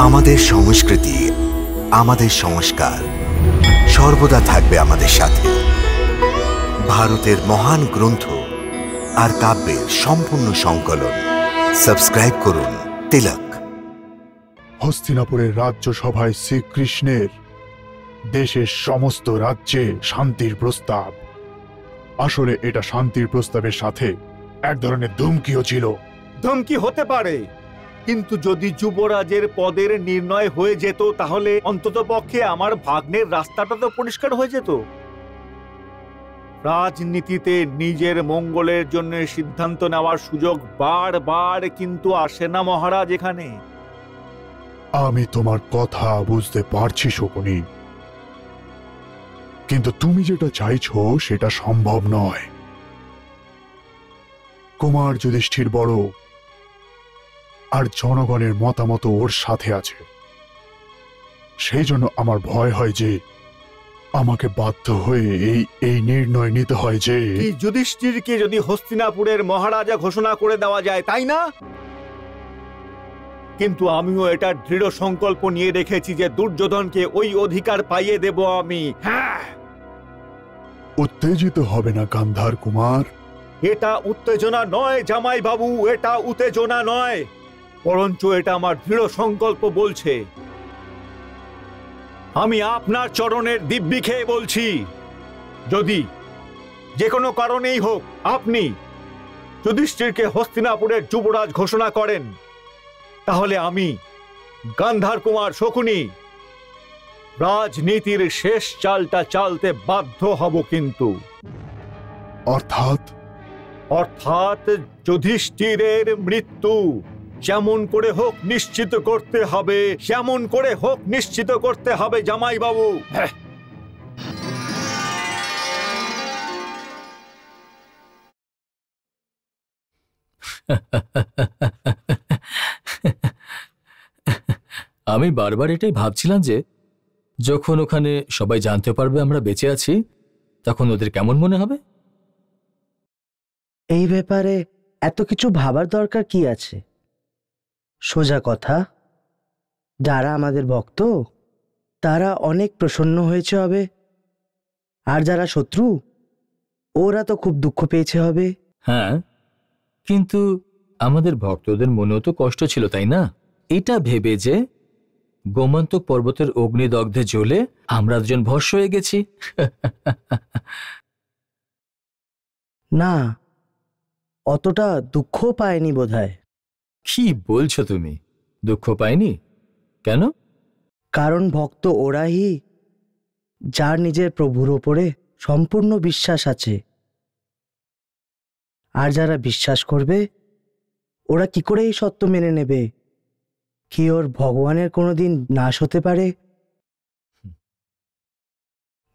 আমাদের সংস্কৃতি, আমাদের সংস্কার সর্বদা থাকবে আমাদের সাথে। ভারতের মহান গ্রন্থ আর কাব্যের সম্পূর্ণ সংকলন। সাবস্ক্রাইব করুন তিলক। হস্তিনাপুরের রাজ্যসভায় শ্রীকৃষ্ণের দেশের সমস্ত রাজ্যে শান্তির প্রস্তাব। আসলে এটা শান্তির প্রস্তাবের সাথে এক ধরনের ধমকিও ছিল। ধমকি হতে পারে, কিন্তু যদি যুবরাজের পদের নির্ণয় হয়ে যেত তাহলে অন্ততপক্ষে আমার ভাগ্নের রাস্তাটা তো পরিষ্কার হয়ে যেত। রাজনীতিতে নিজের মঙ্গলের জন্য সিদ্ধান্ত নেওয়ার সুযোগ বারবার কিন্তু আসে না মহারাজ। এখানে আমি তোমার কথা বুঝতে পারছি শকুনি, কিন্তু তুমি যেটা চাইছো সেটা সম্ভব নয়। কুমার যুধিষ্ঠির বড়, আর জনগণের মতামত ওর সাথে আছে। সেই জন্য আমার ভয় হয় যে আমাকে বাধ্য হয়ে এই নির্ণয় নিতে হয় যে যুধিষ্ঠিরকে যদি হস্তিনাপুরের মহারাজা ঘোষণা করে দেওয়া যায়, তাই না? কিন্তু আমিও এটা দৃঢ় সংকল্প নিয়ে রেখেছি যে দুর্যোধনকে ওই অধিকার পাইয়ে দেব আমি। হ্যাঁ, উত্তেজিত হবে না গান্ধার কুমার। এটা উত্তেজনা নয় জামাই বাবু, এটা উত্তেজনা নয়, বরঞ্চ এটা আমার দৃঢ় সংকল্প বলছে। আমি আপনার চরণের দিব্যি খেয়ে বলছি, যদি যে কোনো কারণেই হোক আপনি যুধিষ্ঠিরকে হস্তিনাপুরের যুবরাজ ঘোষণা করেন, তাহলে আমি গান্ধার কুমার শকুনি রাজনীতির শেষ চালটা চালতে বাধ্য হব। কিন্তু অর্থাৎ যুধিষ্ঠিরের মৃত্যু যেমন করে হোক নিশ্চিত করতে হবে, যেমন করে হোক নিশ্চিত করতে হবে জামাই বাবু। আমি বারবার এটাই ভাবছিলাম যে যখন ওখানে সবাই জানতে পারবে আমরা বেঁচে আছি, তখন ওদের কেমন মনে হবে। এই ব্যাপারে এত কিছু ভাবার দরকার কি আছে? সোজা কথা, যারা আমাদের ভক্ত তারা অনেক প্রসন্ন হয়েছে হবে, আর যারা শত্রু ওরা তো খুব দুঃখ পেয়েছে হবে। হ্যাঁ, কিন্তু আমাদের ভক্তদের মনেও তো কষ্ট ছিল, তাই না? এটা ভেবে যে গোমান্তক পর্বতের অগ্নিদগ্ধে জ্বলে আমরা দুজন ভস্ম হয়ে গেছি। না, অতটা দুঃখ পায়নি বোধহয়। কি বলছো তুমি? দুঃখ পায়নি কেন? কারণ ভক্ত ওরাই যার নিজের প্রভুর ওপরে সম্পূর্ণ বিশ্বাস আছে। আর যারা বিশ্বাস করবে ওরা কি করে এই সত্য মেনে নেবে কি ওর ভগবানের কোনোদিন নাশ হতে পারে?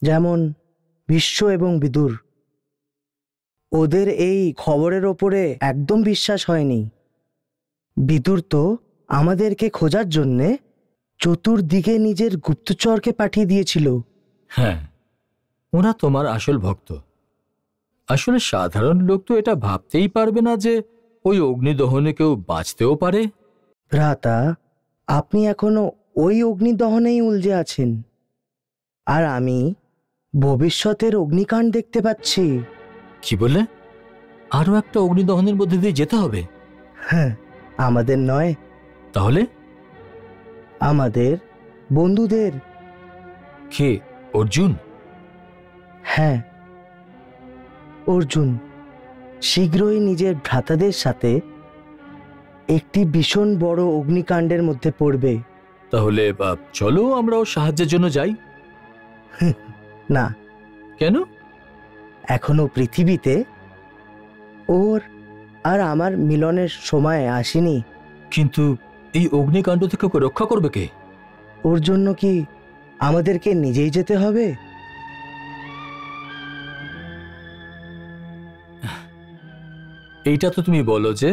যেমন ভীষ্ম এবং বিদুর, ওদের এই খবরের ওপরে একদম বিশ্বাস হয়নি। বিদুর তো আমাদেরকে খোঁজার জন্যে চতুর্দিকে নিজের গুপ্তচরকে পাঠিয়ে দিয়েছিল। হ্যাঁ, ওরা তোমার আসল ভক্ত। আসলে সাধারণ লোক তো এটা ভাবতেই পারবে না যে ওই অগ্নিদহনে কেউ বাঁচতেও পারে। ভ্রাতা, আপনি এখনো ওই অগ্নিদহনেই উলঝে আছেন, আর আমি ভবিষ্যতের অগ্নিকাণ্ড দেখতে পাচ্ছি। কি বললে? আরো একটা অগ্নিদহনের মধ্যে দিয়ে যেতে হবে? হ্যাঁ, আমাদের নয়, তাহলে আমাদের বন্ধুদের। কে? অর্জুন? হ্যাঁ, অর্জুন শীঘ্রই নিজের ভ্রাতাদের সাথে একটি ভীষণ বড় অগ্নিকাণ্ডের মধ্যে পড়বে। তাহলে চলো আমরা ওর সাহায্যের জন্য যাই। না। কেন? এখনো পৃথিবীতে ওর আর আমার মিলনের সময় আসেনি। কিন্তু এই অগ্নিকাণ্ড থেকে ওকে রক্ষা করবে কে? ওর জন্য কি আমাদেরকে নিজেই যেতে হবে? এইটা তো তুমি বলো যে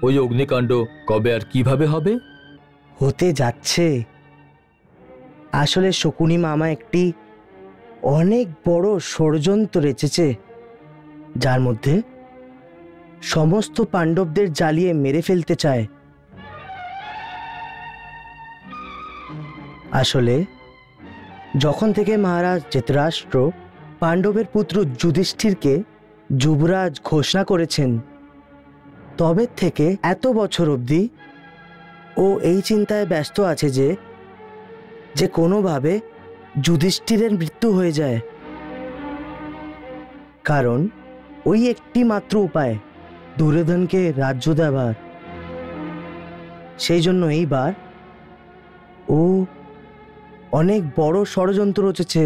ওই অগ্নিকাণ্ড কবে আর কিভাবে হবে? হতে যাচ্ছে। আসলে শকুনি মামা একটি অনেক বড় ষড়যন্ত্র রচেছে, যার মধ্যে সমস্ত পাণ্ডবদের জ্বালিয়ে মেরে ফেলতে চায়। আসলে যখন থেকে মহারাজ ধৃতরাষ্ট্র পাণ্ডবের পুত্র যুধিষ্ঠিরকে যুবরাজ ঘোষণা করেছেন, তবে থেকে এত বছর অবধি ও এই চিন্তায় ব্যস্ত আছে যে কোনোভাবে যুধিষ্ঠিরের মৃত্যু হয়ে যায়। কারণ ওই একটি মাত্র উপায় দুর্যোধনকে রাজ্য দেবার। সেই জন্য এইবার ও অনেক বড় ষড়যন্ত্র রচেছে।